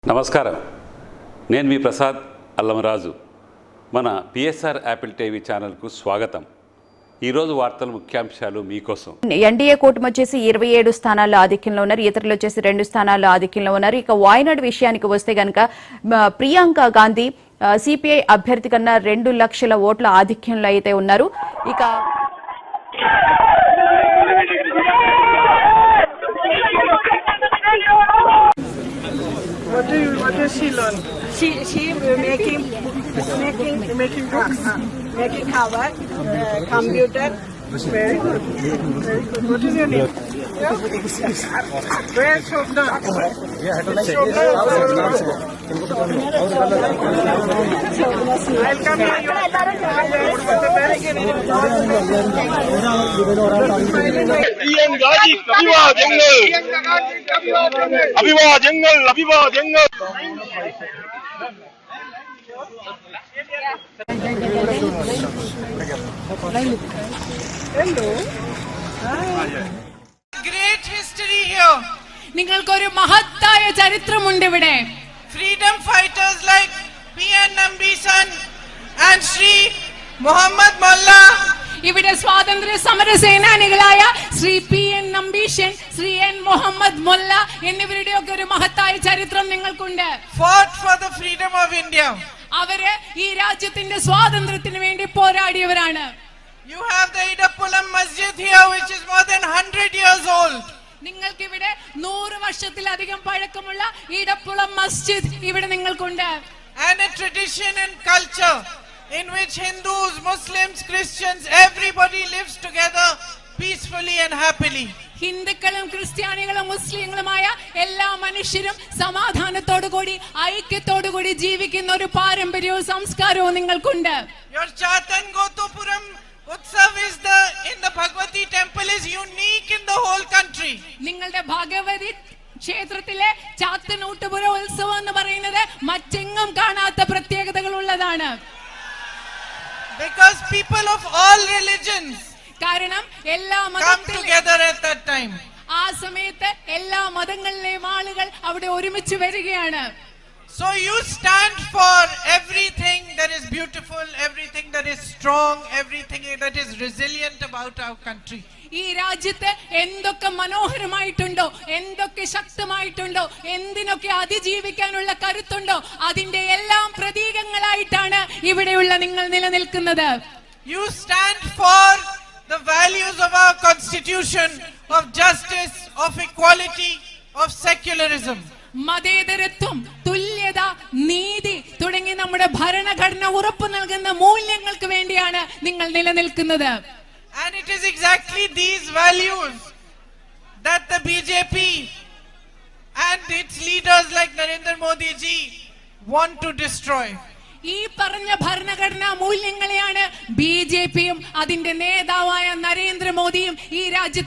నమస్కారం. నేను మీ ప్రసాద్ అల్లమరాజు. మన పిఎస్ఆర్ యాపిల్ టీవీ ఛానల్కు స్వాగతం. ఈరోజు వార్తల ముఖ్యాంశాలు మీకోసం. ఎన్డీఏ కూటమి వచ్చేసి 27 స్థానాల్లో ఆధిక్యంలో ఉన్నారు. ఇతరులు వచ్చేసి 2 స్థానాల్లో ఆధిక్యంలో ఉన్నారు. ఇక వాయనాడ్ విషయానికి వస్తే గనక ప్రియాంక గాంధీ సిపిఐ అభ్యర్థి కన్నా 2 లక్షల ఓట్ల ఆధిక్యంలో అయితే ఉన్నారు. ఇక What does she learn? She making books, making cover, computer. Very good. Very good. What is your name? Where is Shobna? Welcome you. अभिवादन Hello. Great history here. നിങ്ങൾക്കൊരു മഹത്തായ ചരിത്രമുണ്ട് ഇവിടെ. Freedom fighters like P.N. Nambisan and Sri Muhammad Mullah. ഇവിടെ സ്വാതന്ത്ര്യ സമര സേനാനികളായ Shri P.N. Nambeesan, Shri N. Muhammad മുല്ല എന്നിവരുടെയൊക്കെ ഒരു മഹത്തായ ചരിത്രം നിങ്ങൾക്കുണ്ട്. Fought for the freedom of India. അവര് ഈ രാജ്യത്തിന്റെ സ്വാതന്ത്ര്യത്തിന് വേണ്ടി പോരാടിയവരാണ്. You have the Idappulam Masjid here, which is more than 100 years old. നിങ്ങൾക്കിവിടെ 100 വർഷത്തിലധികം പഴക്കമുള്ള ഇടപ്പുളം മസ്ജിദ് ഇവിടെ നിങ്ങൾക്കുണ്ട്. And a tradition and culture in which Hindus, Muslims, Christians, everybody lives together peacefully and happily. ഹിന്ദുക്കളും ക്രിസ്ത്യാനികളും മുസ്ലിങ്ങളുമായ എല്ലാ മനുഷ്യരും സമാധാനത്തോടുകൂടി ഐക്യത്തോടുകൂടി ജീവിക്കുന്ന ഒരു പാരമ്പര്യവും സംസ്കാരവും നിങ്ങൾക്കുണ്ട്. Your Chatan Gotupuram Utsav is in the Bhagwati temple is unique in the whole country. നിങ്ങളുടെ ഭഗവതി ക്ഷേത്രത്തിലെ ചാത്തനൂട്ടുപുര ഉത്സവം എന്ന് പറയുന്നത് മറ്റെങ്ങും കാണാത്ത പ്രത്യേകതകൾ ഉള്ളതാണ്. Because people of all religions കാരണം എല്ലാ come together at that time. ആ സമയത്ത് എല്ലാ മതങ്ങളിലെയും ആളുകൾ അവിടെ ഒരുമിച്ച് വരികയാണ്. So you stand for everything that is beautiful, everything that is strong, everything that is resilient about our country. ഈ രാജ്യത്ത് എന്തൊക്കെ മനോഹരമായിട്ടുണ്ടോ, എന്തൊക്കെ ശക്തമായിട്ടുണ്ടോ, എന്തിനൊക്കെ അതിജീവിക്കാനുള്ള കരുത്തുണ്ടോ, അതിന്റെ എല്ലാം പ്രതീകങ്ങളായിട്ടാണ് ഇവിടെയുള്ള നിങ്ങൾ നിലനിൽക്കുന്നത്. You stand for the values of our constitution, of justice, of equality, of secularism. മതേതരത്വം, തുല്യത, നീതി തുടങ്ങി നമ്മുടെ ഭരണഘടന ഉറപ്പു നൽകുന്ന മൂല്യങ്ങൾക്ക് വേണ്ടിയാണ് നിങ്ങൾ നിലനിൽക്കുന്നത്. And it is exactly these values that the BJP and its leaders like Narendra Modi ji want to destroy. ഈ പറഞ്ഞ ഭരണഘടനാ മൂല്യങ്ങളെയാണ് ബിജെപിയും അതിന്റെ നേതാവായ നരേന്ദ്രമോദിയും ഈ രാജ്യത്ത്